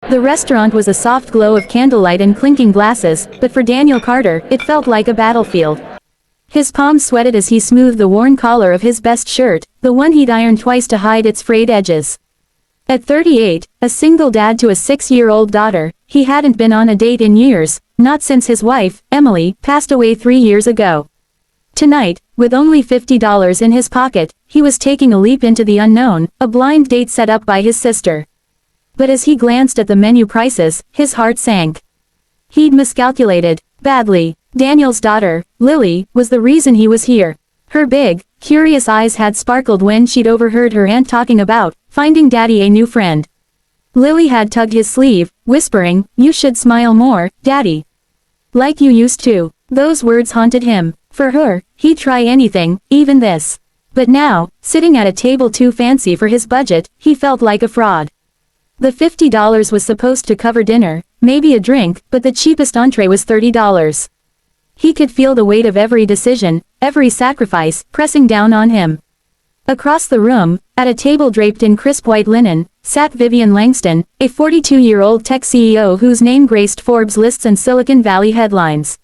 The restaurant was a soft glow of candlelight and clinking glasses, but for Daniel Carter, it felt like a battlefield. His palms sweated as he smoothed the worn collar of his best shirt, the one he'd ironed twice to hide its frayed edges. At 38, a single dad to a 6-year-old daughter, he hadn't been on a date in years, not since his wife, Emily, passed away 3 years ago. Tonight, with only $50 in his pocket, he was taking a leap into the unknown, a blind date set up by his sister. But as he glanced at the menu prices, his heart sank. He'd miscalculated, badly. Daniel's daughter, Lily, was the reason he was here. Her big, curious eyes had sparkled when she'd overheard her aunt talking about finding Daddy a new friend. Lily had tugged his sleeve, whispering, "You should smile more, Daddy. Like you used to." Those words haunted him. For her, he'd try anything, even this. But now, sitting at a table too fancy for his budget, he felt like a fraud. The $50 was supposed to cover dinner, maybe a drink, but the cheapest entree was $30. He could feel the weight of every decision, every sacrifice, pressing down on him. Across the room, at a table draped in crisp white linen, sat Vivian Langston, a 42-year-old tech CEO whose name graced Forbes lists and Silicon Valley headlines.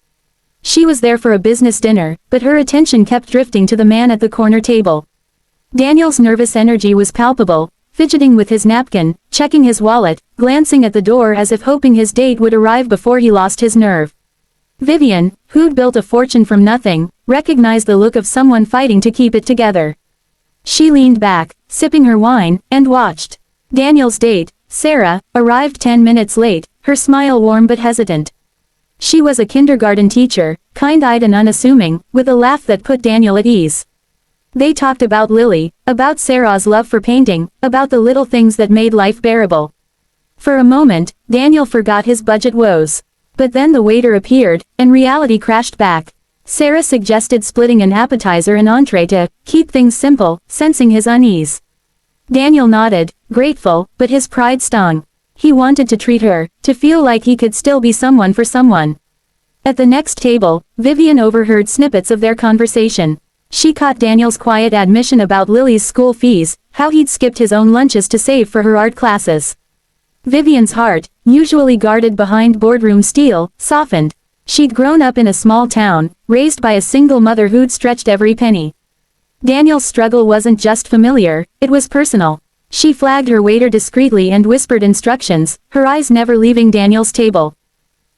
She was there for a business dinner, but her attention kept drifting to the man at the corner table. Daniel's nervous energy was palpable, fidgeting with his napkin, checking his wallet, glancing at the door as if hoping his date would arrive before he lost his nerve. Vivian, who'd built a fortune from nothing, recognized the look of someone fighting to keep it together. She leaned back, sipping her wine, and watched. Daniel's date, Sarah, arrived 10 minutes late, her smile warm but hesitant. She was a kindergarten teacher, kind-eyed and unassuming, with a laugh that put Daniel at ease. They talked about Lily, about Sarah's love for painting, about the little things that made life bearable. For a moment, Daniel forgot his budget woes. But then the waiter appeared, and reality crashed back. Sarah suggested splitting an appetizer and entree to keep things simple, sensing his unease. Daniel nodded, grateful, but his pride stung. He wanted to treat her, to feel like he could still be someone for someone. At the next table, Vivian overheard snippets of their conversation. She caught Daniel's quiet admission about Lily's school fees, how he'd skipped his own lunches to save for her art classes. Vivian's heart, usually guarded behind boardroom steel, softened. She'd grown up in a small town, raised by a single mother who'd stretched every penny. Daniel's struggle wasn't just familiar, it was personal. She flagged her waiter discreetly and whispered instructions, her eyes never leaving Daniel's table.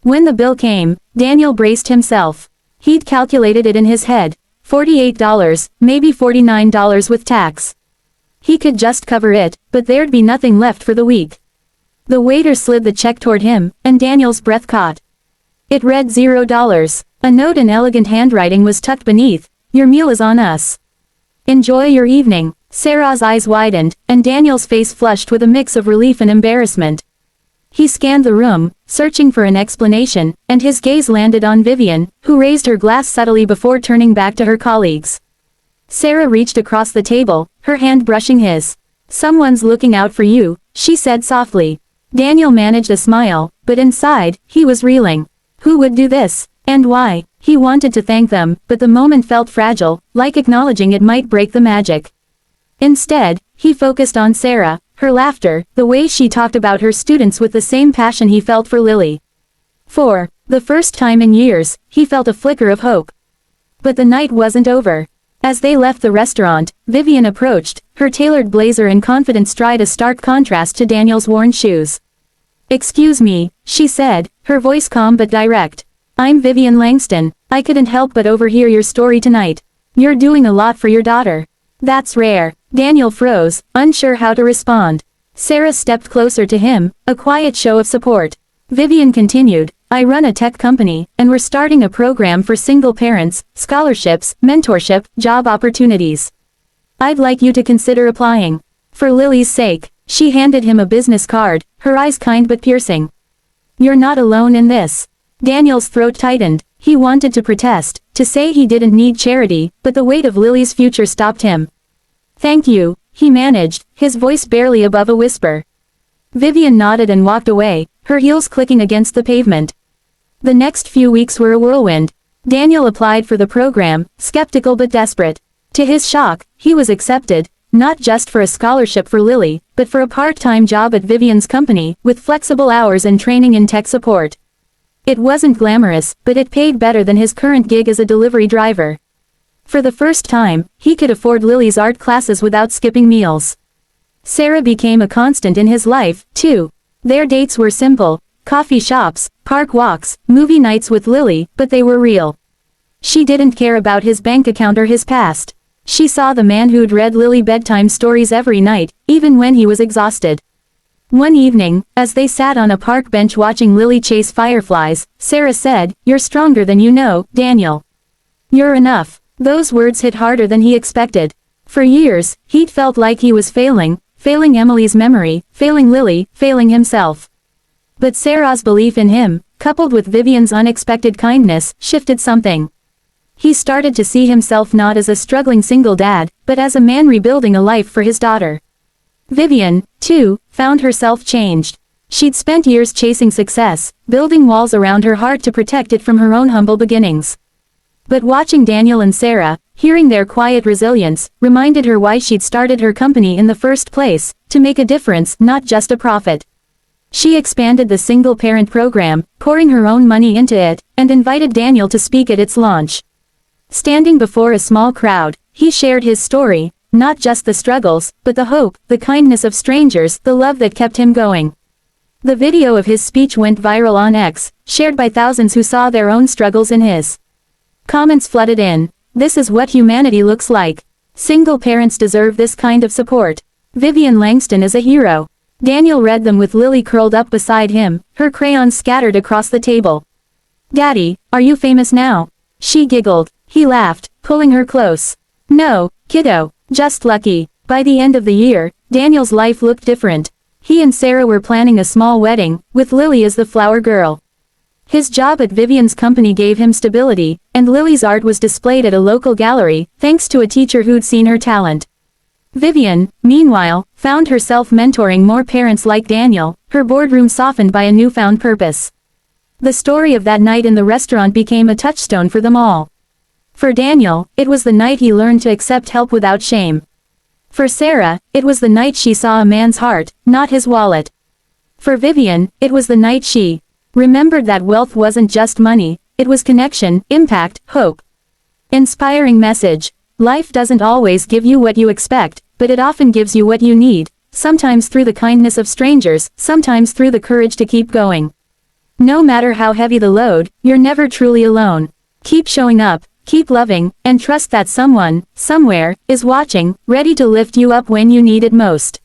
When the bill came, Daniel braced himself. He'd calculated it in his head. $48, maybe $49 with tax. He could just cover it, but there'd be nothing left for the week. The waiter slid the check toward him, and Daniel's breath caught. It read $0. A note in elegant handwriting was tucked beneath. "Your meal is on us. Enjoy your evening." Sarah's eyes widened, and Daniel's face flushed with a mix of relief and embarrassment. He scanned the room, searching for an explanation, and his gaze landed on Vivian, who raised her glass subtly before turning back to her colleagues. Sarah reached across the table, her hand brushing his. "Someone's looking out for you," she said softly. Daniel managed a smile, but inside, he was reeling. Who would do this? And why? He wanted to thank them, but the moment felt fragile, like acknowledging it might break the magic. Instead, he focused on Sarah, her laughter, the way she talked about her students with the same passion he felt for Lily. For the first time in years, he felt a flicker of hope. But the night wasn't over. As they left the restaurant, Vivian approached, her tailored blazer and confident stride a stark contrast to Daniel's worn shoes. "Excuse me," she said, her voice calm but direct. "I'm Vivian Langston. I couldn't help but overhear your story tonight. You're doing a lot for your daughter." "That's rare." Daniel froze, unsure how to respond. Sarah stepped closer to him, a quiet show of support. Vivian continued, "I run a tech company, and we're starting a program for single parents, scholarships, mentorship, job opportunities. I'd like you to consider applying. For Lily's sake." She handed him a business card, her eyes kind but piercing. "You're not alone in this." Daniel's throat tightened. He wanted to protest, to say he didn't need charity, but the weight of Lily's future stopped him. "Thank you," he managed, his voice barely above a whisper. Vivian nodded and walked away, her heels clicking against the pavement. The next few weeks were a whirlwind. Daniel applied for the program, skeptical but desperate. To his shock, he was accepted, not just for a scholarship for Lily, but for a part-time job at Vivian's company, with flexible hours and training in tech support. It wasn't glamorous, but it paid better than his current gig as a delivery driver. For the first time, he could afford Lily's art classes without skipping meals. Sarah became a constant in his life, too. Their dates were simple: coffee shops, park walks, movie nights with Lily, but they were real. She didn't care about his bank account or his past. She saw the man who'd read Lily bedtime stories every night, even when he was exhausted. One evening, as they sat on a park bench watching Lily chase fireflies, Sarah said, "You're stronger than you know, Daniel. You're enough." Those words hit harder than he expected. For years, he'd felt like he was failing Emily's memory, failing Lily, failing himself. But Sarah's belief in him, coupled with Vivian's unexpected kindness, shifted something. He started to see himself not as a struggling single dad, but as a man rebuilding a life for his daughter. Vivian, too, found herself changed. She'd spent years chasing success, building walls around her heart to protect it from her own humble beginnings. But watching Daniel and Sarah, hearing their quiet resilience, reminded her why she'd started her company in the first place: to make a difference, not just a profit. She expanded the single-parent program, pouring her own money into it, and invited Daniel to speak at its launch. Standing before a small crowd, he shared his story: not just the struggles, but the hope, the kindness of strangers, the love that kept him going. The video of his speech went viral on X, shared by thousands who saw their own struggles in his. Comments flooded in. "This is what humanity looks like. Single parents deserve this kind of support. Vivian Langston is a hero." Daniel read them with Lily curled up beside him, her crayons scattered across the table. "Daddy, are you famous now?" She giggled. He laughed, pulling her close. "No, kiddo. Just lucky." By the end of the year, Daniel's life looked different. He and Sarah were planning a small wedding, with Lily as the flower girl. His job at Vivian's company gave him stability, and Lily's art was displayed at a local gallery, thanks to a teacher who'd seen her talent. Vivian, meanwhile, found herself mentoring more parents like Daniel, her boardroom softened by a newfound purpose. The story of that night in the restaurant became a touchstone for them all. For Daniel, it was the night he learned to accept help without shame. For Sarah, it was the night she saw a man's heart, not his wallet. For Vivian, it was the night she remembered that wealth wasn't just money, it was connection, impact, hope. Inspiring message: life doesn't always give you what you expect, but it often gives you what you need, sometimes through the kindness of strangers, sometimes through the courage to keep going. No matter how heavy the load, you're never truly alone. Keep showing up, keep loving, and trust that someone, somewhere, is watching, ready to lift you up when you need it most.